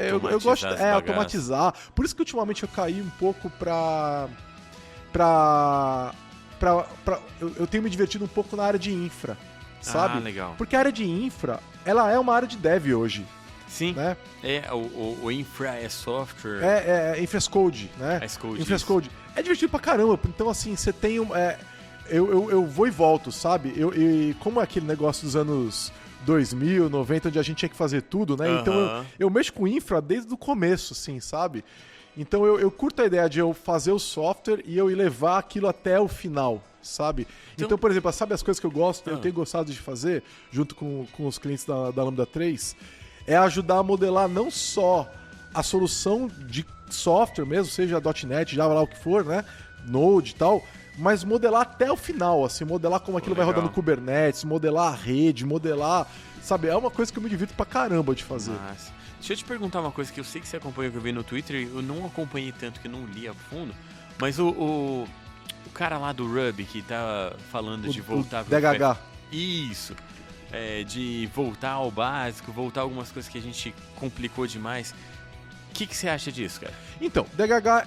eu gosto Automatizar as automatizar. Por isso que ultimamente eu caí um pouco eu tenho me divertido um pouco na área de infra, sabe? Legal. Porque a área de infra, ela é uma área de dev hoje. Sim, né? O infra é software. Infrascode, né? Code, Infrascode. É divertido pra caramba. Então, assim, você tem eu vou e volto, sabe? E como é aquele negócio dos anos 2000, 90, onde a gente tinha que fazer tudo, né? Então, eu mexo com infra desde o começo, assim, sabe? Então, eu curto a ideia de eu fazer o software e eu levar aquilo até o final, sabe? Então, por exemplo, sabe as coisas que eu gosto, eu tenho gostado de fazer, junto com os clientes da Lambda 3, é ajudar a modelar não só a solução de software mesmo, seja .NET, Java, lá o que for, né? Node e tal, mas modelar até o final, assim, modelar como aquilo vai rodar no Kubernetes, modelar a rede, modelar, sabe? É uma coisa que eu me divirto pra caramba de fazer. Nossa. Deixa eu te perguntar uma coisa que eu sei que você acompanhou, que eu vi no Twitter, eu não acompanhei tanto, que não li a fundo, mas o cara lá do Ruby que tá falando de voltar... O DHH. Isso. De voltar ao básico, voltar algumas coisas que a gente complicou demais. O que você acha disso, cara? Então, DHH,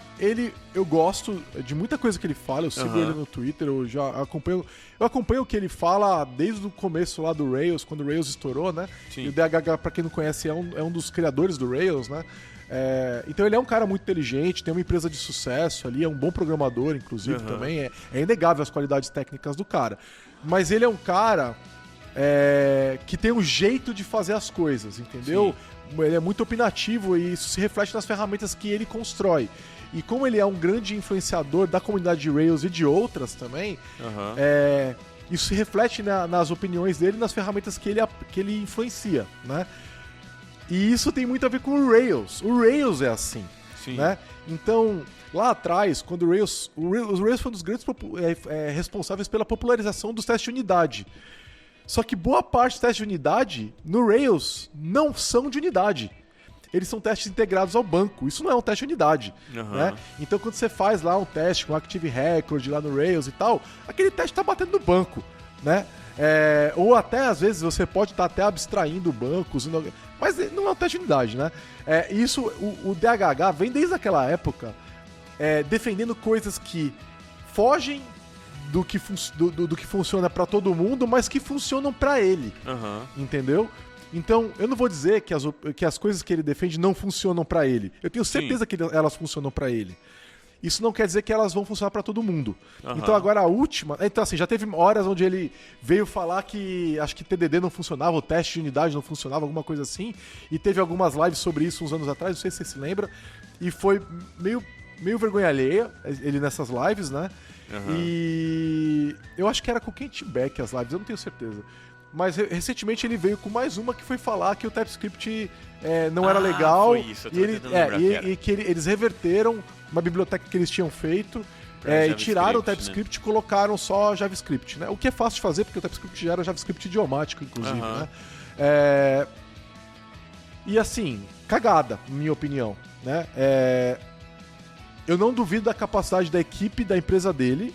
eu gosto de muita coisa que ele fala, eu sigo ele no Twitter, eu já acompanho o que ele fala desde o começo lá do Rails, quando o Rails estourou, né? Sim. E o DHH, pra quem não conhece, é um dos criadores do Rails, né? Então ele é um cara muito inteligente, tem uma empresa de sucesso ali, é um bom programador, inclusive, também. É inegável as qualidades técnicas do cara. Mas ele é um cara que tem um jeito de fazer as coisas, entendeu? Sim. Ele é muito opinativo e isso se reflete nas ferramentas que ele constrói. E como ele é um grande influenciador da comunidade de Rails e de outras também, isso se reflete nas opiniões dele e nas ferramentas que ele influencia, né? E isso tem muito a ver com o Rails. O Rails é assim, né? Então, lá atrás, quando o Rails foi um dos grandes responsáveis pela popularização dos testes de unidade. Só que boa parte dos testes de unidade no Rails não são de unidade. Eles são testes integrados ao banco. Isso não é um teste de unidade. Né? Então, quando você faz lá um teste com Active Record lá no Rails e tal, aquele teste está batendo no banco. Né? Ou até, às vezes, você pode estar até abstraindo o banco, mas não é um teste de unidade. Né? O DHH vem desde aquela época defendendo coisas que fogem do que funciona pra todo mundo, mas que funcionam pra ele. Entendeu? Então, eu não vou dizer que as coisas que ele defende não funcionam pra ele. Eu tenho certeza que elas funcionam pra ele. Isso não quer dizer que elas vão funcionar pra todo mundo. Então, agora a última... Então, assim, já teve horas onde ele veio falar que acho que TDD não funcionava, o teste de unidade não funcionava, alguma coisa assim. E teve algumas lives sobre isso uns anos atrás, não sei se você se lembra. E foi meio vergonha alheia, ele nessas lives, né? E eu acho que era com o Kent Beck as lives, eu não tenho certeza. Mas recentemente ele veio com mais uma que foi falar que o TypeScript não era legal. Foi isso, eu e que eles reverteram uma biblioteca que eles tinham feito e tiraram o TypeScript e colocaram só JavaScript, né? O que é fácil de fazer, porque o TypeScript já era JavaScript idiomático, inclusive, né? E assim, cagada, minha opinião, né? Eu não duvido da capacidade da equipe da empresa dele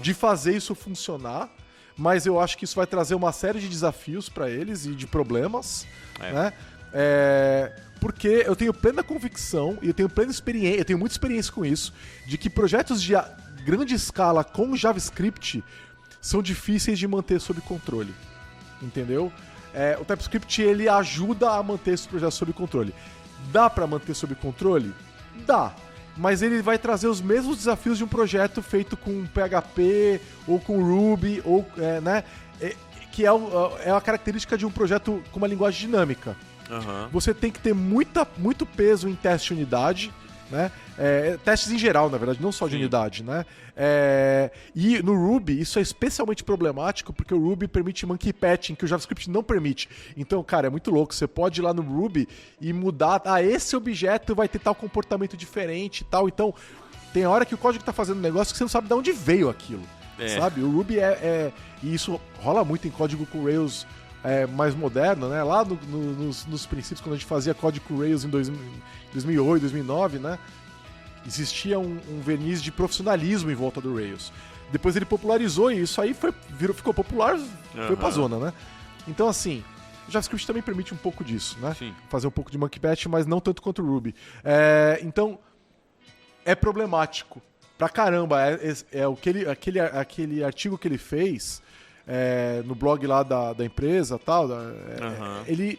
de fazer isso funcionar, mas eu acho que isso vai trazer uma série de desafios para eles e de problemas, né? Porque eu tenho plena convicção e eu tenho plena experiência, eu tenho muita experiência com isso, de que projetos de grande escala com JavaScript são difíceis de manter sob controle, entendeu? O TypeScript ele ajuda a manter esses projetos sob controle. Dá para manter sob controle? Dá. Mas ele vai trazer os mesmos desafios de um projeto feito com PHP ou com Ruby, ou, né? Que é a característica de um projeto com uma linguagem dinâmica. Você tem que ter muito peso em teste de unidade, né? Testes em geral, na verdade, não só de unidade, né? E no Ruby isso é especialmente problemático porque o Ruby permite monkey patching, que o JavaScript não permite. Então, cara, é muito louco. Você pode ir lá no Ruby e mudar, esse objeto vai ter tal comportamento diferente e tal. Então, tem a hora que o código tá fazendo um negócio que você não sabe de onde veio aquilo. sabe? O Ruby e isso rola muito em código com Rails mais moderno, né? Lá nos princípios, quando a gente fazia código com Rails em 2008, 2009, né? Existia um verniz de profissionalismo em volta do Rails. Depois ele popularizou e isso aí ficou popular, foi pra zona, né? Então, assim, o JavaScript também permite um pouco disso, né? Sim. Fazer um pouco de monkey patch, mas não tanto quanto o Ruby. Então, é problemático pra caramba. Aquele artigo que ele fez no blog lá da empresa, tal, ele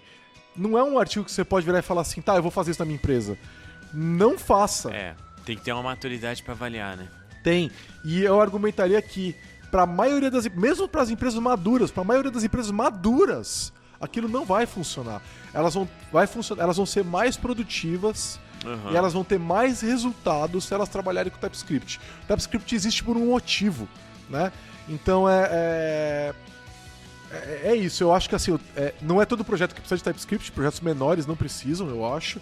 não é um artigo que você pode virar e falar assim, tá, eu vou fazer isso na minha empresa. Não faça. Tem que ter uma maturidade pra avaliar, né? Tem. E eu argumentaria que pra maioria mesmo para as empresas maduras, pra maioria das empresas maduras, aquilo não vai funcionar. Elas vão ser mais produtivas e elas vão ter mais resultados se elas trabalharem com TypeScript. O TypeScript existe por um motivo, né? Então é isso. Eu acho que assim, não é todo projeto que precisa de TypeScript, projetos menores não precisam, eu acho.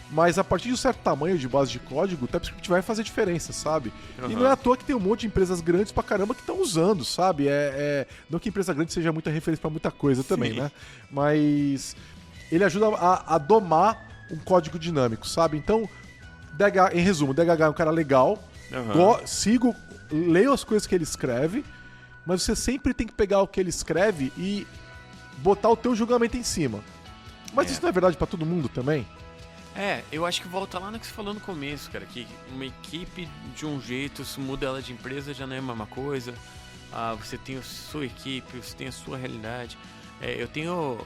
Mas a partir de um certo tamanho de base de código, o TypeScript vai fazer diferença, sabe? E não é à toa que tem um monte de empresas grandes pra caramba que estão usando, sabe? Não que empresa grande seja muita referência pra muita coisa também, né? Mas ele ajuda a domar um código dinâmico, sabe? Então, em resumo, o DHH é um cara legal, leio as coisas que ele escreve, mas você sempre tem que pegar o que ele escreve e botar o teu julgamento em cima. Mas isso não é verdade pra todo mundo também? Eu acho que volta lá no que você falou no começo, cara, que uma equipe de um jeito, se muda ela de empresa já não é a mesma coisa. Você tem a sua equipe, você tem a sua realidade. Eu tenho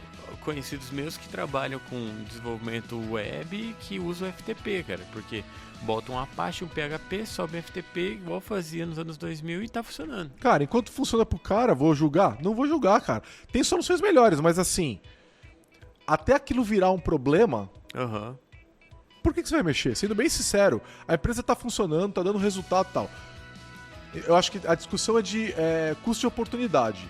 conhecidos meus que trabalham com desenvolvimento web e que usam o FTP, cara, porque botam um Apache, um PHP, sobe um FTP igual fazia nos anos 2000 e tá funcionando. Cara, enquanto funciona pro cara, vou julgar? Não vou julgar, cara. Tem soluções melhores, mas assim, até aquilo virar um problema... Por que você vai mexer? Sendo bem sincero, a empresa tá funcionando, tá dando resultado e tal. Eu acho que a discussão é de custo de oportunidade.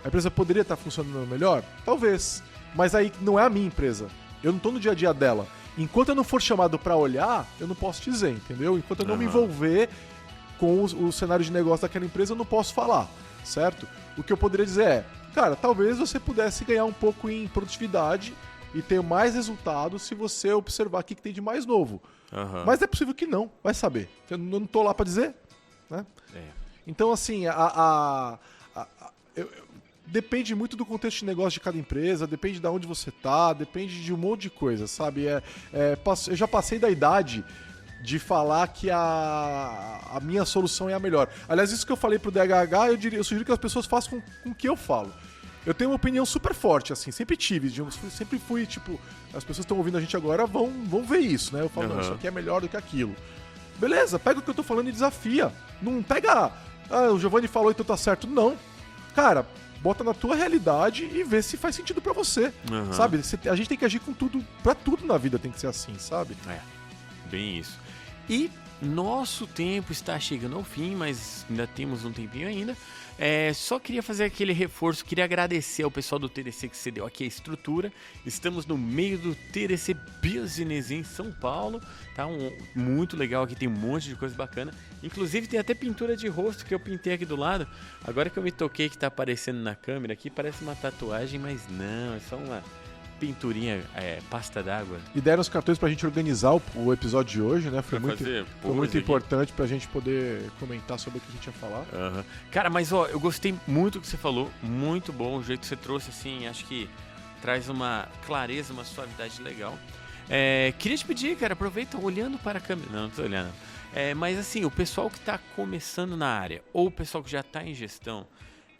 A empresa poderia estar funcionando melhor? Talvez. Mas aí não é a minha empresa. Eu não tô no dia a dia dela. Enquanto eu não for chamado pra olhar, eu não posso dizer, entendeu? Enquanto eu não me envolver com o cenário de negócio daquela empresa, eu não posso falar, certo? O que eu poderia dizer cara, talvez você pudesse ganhar um pouco em produtividade e ter mais resultados se você observar o que tem de mais novo. Mas é possível que não, vai saber. Eu não tô lá pra dizer, né? Então, assim, depende muito do contexto de negócio de cada empresa, depende de onde você tá, depende de um monte de coisa, sabe? Eu já passei da idade de falar que a minha solução é a melhor. Aliás, isso que eu falei pro DHH, eu sugiro que as pessoas façam com o que eu falo. Eu tenho uma opinião super forte, assim, sempre tive, sempre fui, tipo, as pessoas que estão ouvindo a gente agora vão ver isso, né? Eu falo, não, isso aqui é melhor do que aquilo. Beleza, pega o que eu tô falando e desafia. Não pega, o Giovanni falou então tá certo. Não. Cara, bota na tua realidade e vê se faz sentido pra você, sabe? A gente tem que agir com tudo, pra tudo na vida tem que ser assim, sabe? Bem isso. E nosso tempo está chegando ao fim, mas ainda temos um tempinho ainda. Só queria fazer aquele reforço, queria agradecer ao pessoal do TDC que cedeu aqui a estrutura. Estamos no meio do TDC Business em São Paulo, tá? Muito legal aqui, tem um monte de coisa bacana. Inclusive tem até pintura de rosto que eu pintei aqui do lado. Agora que eu me toquei que tá aparecendo na câmera aqui, parece uma tatuagem, mas não, é só uma pinturinha, pasta d'água. E deram os cartões pra gente organizar o episódio de hoje, né? Foi muito importante pra gente poder comentar sobre o que a gente ia falar. Cara, mas eu gostei muito do que você falou, muito bom o jeito que você trouxe, assim, acho que traz uma clareza, uma suavidade legal. Queria te pedir, cara, aproveita olhando para a câmera. Não tô olhando. Mas assim, o pessoal que tá começando na área, ou o pessoal que já tá em gestão,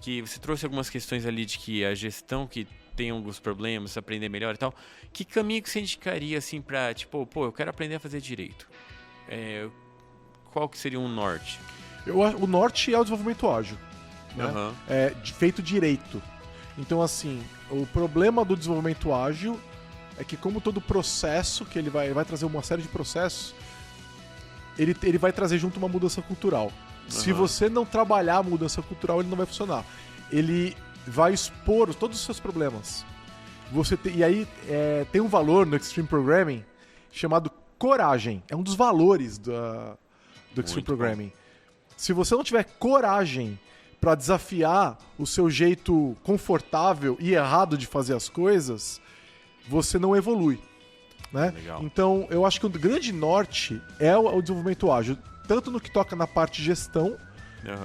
que você trouxe algumas questões ali de que a gestão que tem alguns problemas, aprender melhor e tal. Que caminho que você indicaria, assim, pra, tipo, eu quero aprender a fazer direito? Qual que seria um norte? O norte é o desenvolvimento ágil, né? Feito direito. Então, assim, o problema do desenvolvimento ágil é que, como todo processo, que ele vai trazer uma série de processos, ele vai trazer junto uma mudança cultural. Se você não trabalhar a mudança cultural, ele não vai funcionar. Ele vai expor todos os seus problemas. E aí tem um valor no Extreme Programming chamado coragem. É um dos valores do Extreme Programming. Se você não tiver coragem para desafiar o seu jeito confortável e errado de fazer as coisas, você não evolui, né? Legal. Então, eu acho que o grande norte é o desenvolvimento ágil, tanto no que toca na parte de gestão,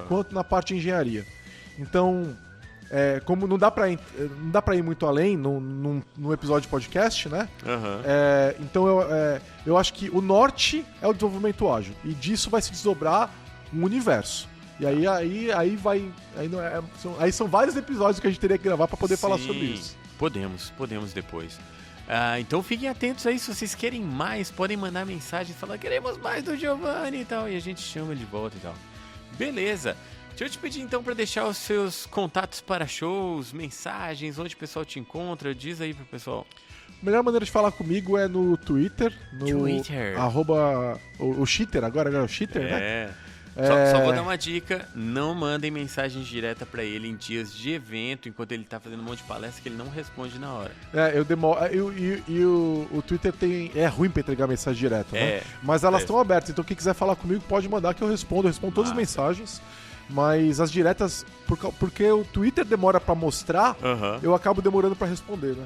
quanto na parte de engenharia. Então, como não dá pra ir muito além num episódio de podcast, né? Então, eu acho que o norte é o desenvolvimento ágil, e disso vai se desdobrar um universo. E aí são vários episódios que a gente teria que gravar para poder falar sobre isso. Podemos depois. Então fiquem atentos aí, se vocês querem mais, podem mandar mensagem e falar, queremos mais do Giovanni e tal, e a gente chama ele de volta e tal. Beleza. Deixa eu te pedir então para deixar os seus contatos para shows, mensagens, onde o pessoal te encontra, diz aí pro pessoal. A melhor maneira de falar comigo é no Twitter, @ o Cheater, agora é o Cheater, né? Só vou dar uma dica, não mandem mensagem direta pra ele em dias de evento, enquanto ele tá fazendo um monte de palestra, que ele não responde na hora. Eu demoro. O Twitter é ruim pra entregar mensagem direta, né? Mas elas estão abertas, então quem quiser falar comigo pode mandar que eu respondo todas as mensagens. Mas as diretas, porque o Twitter demora pra mostrar, eu acabo demorando pra responder, né?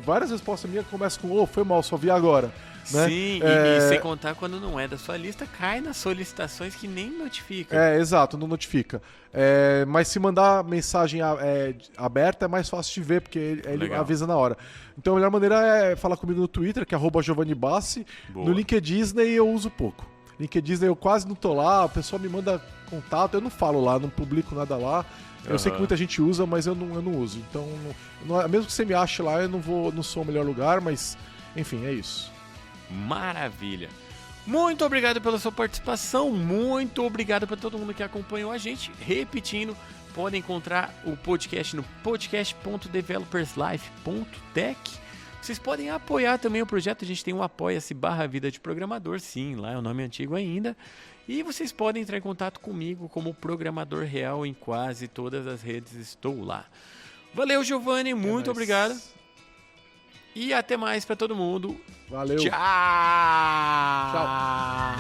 Várias respostas minhas começam com foi mal, só vi agora. Né? Sim, e sem contar quando não é da sua lista, cai nas solicitações que nem notifica. Exato, não notifica. Mas se mandar mensagem aberta é mais fácil de ver, porque ele avisa na hora. Então a melhor maneira é falar comigo no Twitter, que é @GiovanniBassi. No LinkedIn eu uso pouco. LinkedIn eu quase não tô lá, a pessoa me manda contato, eu não falo lá, não publico nada lá. Eu sei que muita gente usa, mas eu não uso. Então, mesmo que você me ache lá, eu não sou o melhor lugar, mas enfim, é isso. Maravilha. Muito obrigado pela sua participação, muito obrigado para todo mundo que acompanhou a gente. Repetindo, podem encontrar o podcast no podcast.developerslife.tech. Vocês podem apoiar também o projeto, a gente tem um apoia-se /vida de programador, sim, lá é o nome antigo ainda. E vocês podem entrar em contato comigo como programador real em quase todas as redes, estou lá. Valeu, Giovanni, muito obrigado. E até mais para todo mundo. Valeu. Tchau. Tchau.